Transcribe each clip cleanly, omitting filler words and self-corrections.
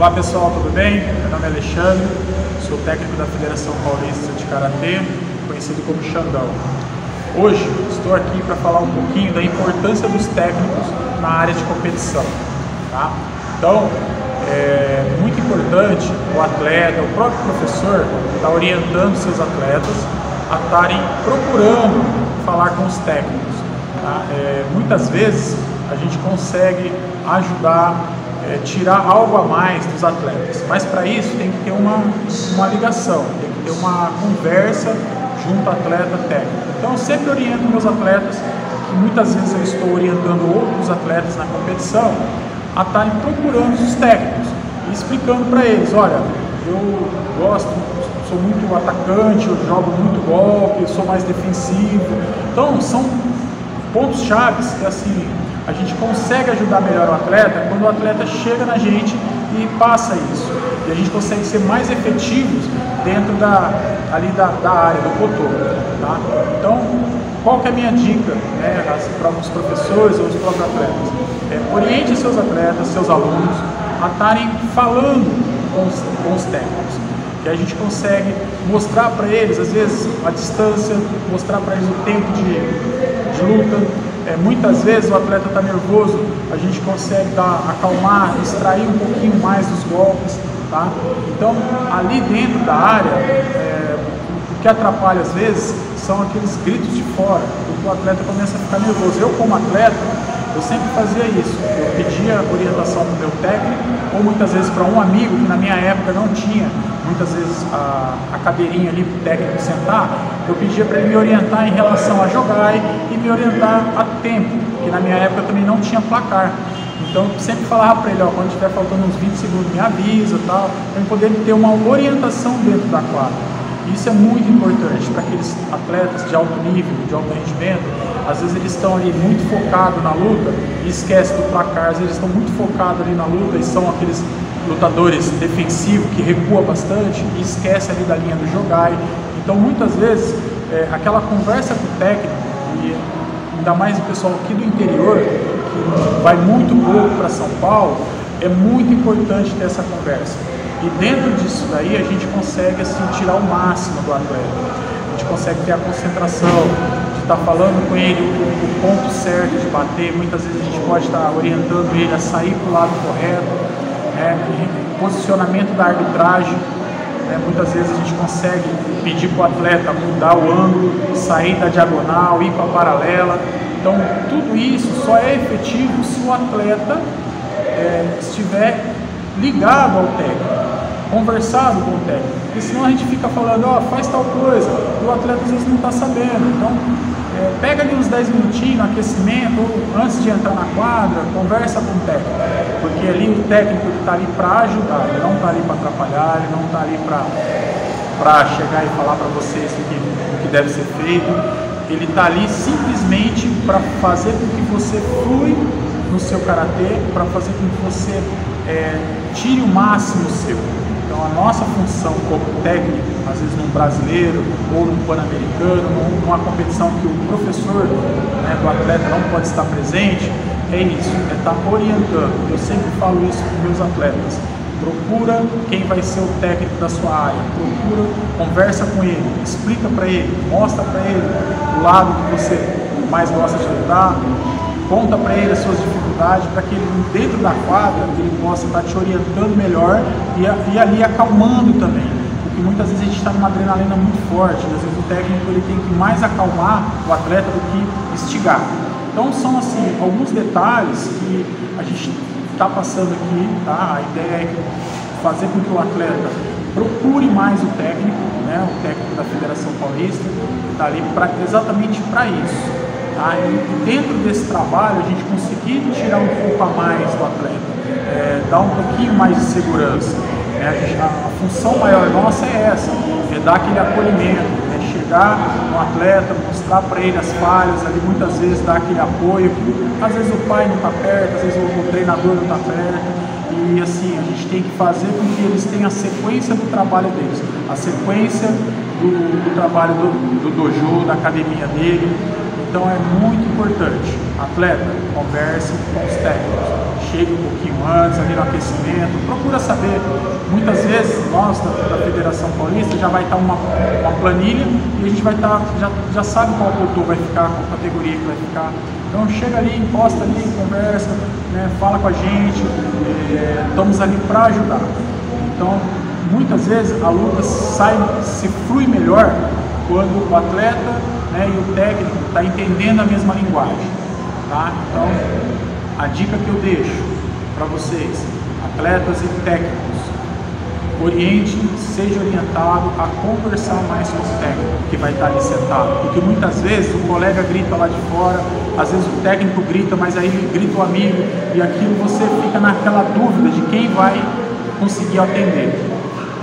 Olá pessoal, tudo bem? Meu nome é Alexandre, sou técnico da Federação Paulista de Karatê, conhecido como Xandão. Hoje estou aqui para falar um pouquinho da importância dos técnicos na área de competição. Tá? Então, é muito importante o atleta, o próprio professor, estar orientando seus atletas a estarem procurando falar com os técnicos. Tá? Muitas vezes a gente consegue ajudar, tirar algo a mais dos atletas, mas para isso tem que ter uma ligação, tem que ter uma conversa junto atleta técnico. Então eu sempre oriento meus atletas, que muitas vezes eu estou orientando outros atletas na competição, a estarem procurando os técnicos e explicando para eles: olha, eu gosto, sou muito atacante, eu jogo muito golpe, eu sou mais defensivo. Então são pontos chaves que assim a gente consegue ajudar melhor o atleta quando o atleta chega na gente e passa isso. E a gente consegue ser mais efetivos dentro da área, do cotô. Tá? Então, qual que é a minha dica, né, para os professores ou os próprios atletas? Oriente seus atletas, seus alunos, a estarem falando com os técnicos. Que a gente consegue mostrar para eles, às vezes, a distância, mostrar para eles o tempo de luta. Muitas vezes o atleta está nervoso, a gente consegue acalmar, extrair um pouquinho mais dos golpes. Tá? Então, ali dentro da área, o que atrapalha às vezes são aqueles gritos de fora, porque o atleta começa a ficar nervoso. Eu, como atleta, eu sempre fazia isso. Eu pedia orientação para o meu técnico, ou muitas vezes para um amigo que na minha época não tinha, muitas vezes a cadeirinha ali para o técnico sentar, eu pedia para ele me orientar em relação a jogar e me orientar a tempo, que na minha época eu também não tinha placar. Então eu sempre falava para ele: ó, quando estiver faltando uns 20 segundos me avisa, tal, para eu poder ter uma orientação dentro da quadra. Isso é muito importante para aqueles atletas de alto nível, de alto rendimento. Às vezes eles estão ali muito focados na luta e esquecem do placar. Às vezes eles estão muito focados ali na luta e são aqueles lutadores defensivos que recuam bastante e esquecem ali da linha do jogar. Então muitas vezes aquela conversa com o técnico, e ainda mais o pessoal aqui do interior, que vai muito pouco para São Paulo, é muito importante ter essa conversa. E dentro disso daí a gente consegue assim, tirar o máximo do atleta. A gente consegue ter a concentração, de estar falando com ele o ponto certo de bater. Muitas vezes a gente pode estar orientando ele a sair para o lado correto, posicionamento da arbitragem. Muitas vezes a gente consegue pedir para o atleta mudar o ângulo, sair da diagonal, ir para a paralela. Então tudo isso só é efetivo se o atleta estiver ligado ao técnico, conversado com o técnico, porque senão a gente fica falando: ó, faz tal coisa, e o atleta às vezes não está sabendo. Então pega ali uns 10 minutinhos no aquecimento, ou antes de entrar na quadra, conversa com o técnico, porque ali o técnico está ali para ajudar, ele não está ali para atrapalhar, ele não está ali para chegar e falar para vocês o que deve ser feito. Ele está ali simplesmente para fazer com que você flui no seu karatê, para fazer com que você tire o máximo seu. Então a nossa função como técnico, às vezes num brasileiro ou num pan-americano, numa competição que o professor, do atleta não pode estar presente, é isso, é estar orientando. Eu sempre falo isso para os meus atletas: procura quem vai ser o técnico da sua área, procura, conversa com ele, explica para ele, mostra para ele o lado que você mais gosta de lutar, conta para ele as suas dificuldades, para que ele, dentro da quadra, ele possa estar te orientando melhor e ali acalmando também, porque muitas vezes a gente está numa adrenalina muito forte, às vezes o técnico ele tem que mais acalmar o atleta do que instigar. Então são assim alguns detalhes que a gente está passando aqui, tá? A ideia é fazer com que o atleta procure mais o técnico, o técnico da Federação Paulista, que está ali exatamente para isso. Tá? E dentro desse trabalho a gente conseguir tirar um pouco a mais do atleta, dar um pouquinho mais de segurança. A função maior nossa é essa, dar aquele acolhimento, chegar no atleta, mostrar para ele as falhas, ali muitas vezes dar aquele apoio, às vezes o pai não está perto, às vezes o treinador não está perto, e assim, a gente tem que fazer com que eles tenham a sequência do trabalho deles, a sequência do trabalho do dojo, da academia dele. Então é muito importante, atleta, converse com os técnicos, chegue um pouquinho antes, ali no aquecimento, procura saber. Muitas vezes, nós da Federação Paulista já vai estar uma planilha e a gente vai estar, já sabe qual pelotão vai ficar, qual categoria que vai ficar. Então chega ali, encosta ali, conversa, né, fala com a gente, estamos ali para ajudar. Então, muitas vezes a luta se flui melhor quando o atleta, né, e o técnico está entendendo a mesma linguagem. Tá? Então, a dica que eu deixo para vocês, atletas e técnicos, oriente, seja orientado a conversar mais com o técnico que vai estar ali sentado, porque muitas vezes o colega grita lá de fora, às vezes o técnico grita, mas aí ele grita o amigo e aquilo você fica naquela dúvida de quem vai conseguir atender.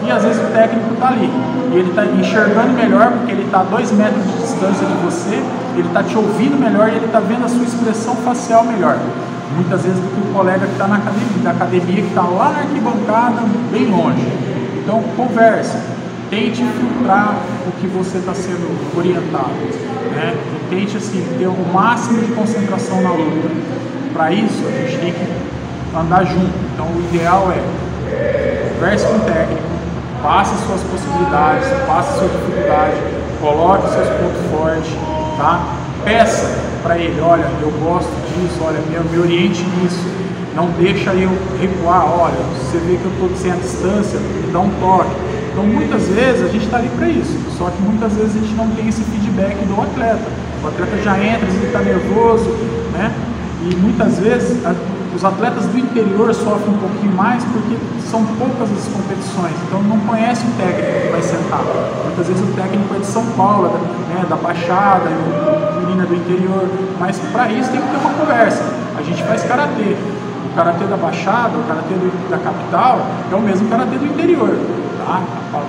E às vezes o técnico está ali e ele está enxergando melhor porque ele está a 2 metros de distância de você, ele está te ouvindo melhor e ele está vendo a sua expressão facial melhor. Muitas vezes do que o colega que está na academia, que está lá na arquibancada, bem longe. Então converse, tente filtrar o que você está sendo orientado, né? E tente assim, ter o máximo de concentração na luta. Para isso a gente tem que andar junto. Então o ideal é converse com o técnico, passe suas possibilidades, passe sua dificuldade, coloque seus pontos fortes, tá? Peça para ele, olha, eu gosto disso, olha, me oriente nisso, não deixa eu recuar, olha, você vê que eu estou sem a distância, me dá um toque. Então muitas vezes a gente está ali para isso, só que muitas vezes a gente não tem esse feedback do atleta. O atleta já entra, ele está nervoso, né? E muitas vezes os atletas do interior sofrem um pouquinho mais porque são poucas as competições, então não conhece o técnico que vai sentar. Muitas vezes o técnico é de São Paulo, né, da Baixada, menina do interior, mas para isso tem que ter uma conversa. A gente faz karatê. O karatê da Baixada, o karatê da capital é o mesmo karatê do interior, tá?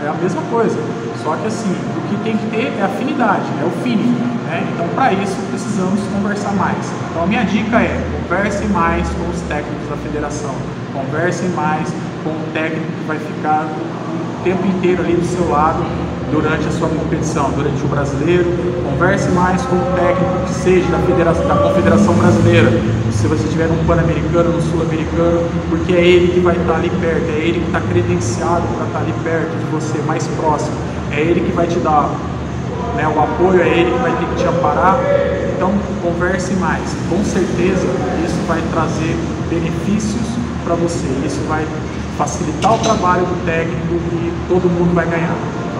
É a mesma coisa. Só que assim, o que tem que ter é afinidade, é o feeling, né? Então para isso precisamos conversar mais. Então a minha dica é, converse mais com os técnicos da federação, converse mais com o técnico que vai ficar o tempo inteiro ali do seu lado durante a sua competição, durante o brasileiro. Converse mais com o técnico que seja da Confederação Brasileira, se você tiver um Pan-Americano, um Sul-Americano, porque é ele que vai estar ali perto, é ele que está credenciado para estar ali perto de você, mais próximo, é ele que vai te dar, né, o apoio, é ele que vai ter que te amparar. Então converse mais, com certeza isso vai trazer benefícios para você, isso vai facilitar o trabalho do técnico e todo mundo vai ganhar.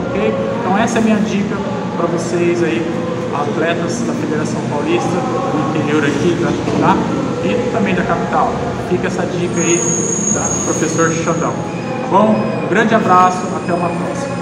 Okay? Então essa é a minha dica para vocês aí, atletas da Federação Paulista, do interior aqui, tá? E também da capital. Fica essa dica aí da professor Xandão. Tá bom? Um grande abraço, até uma próxima.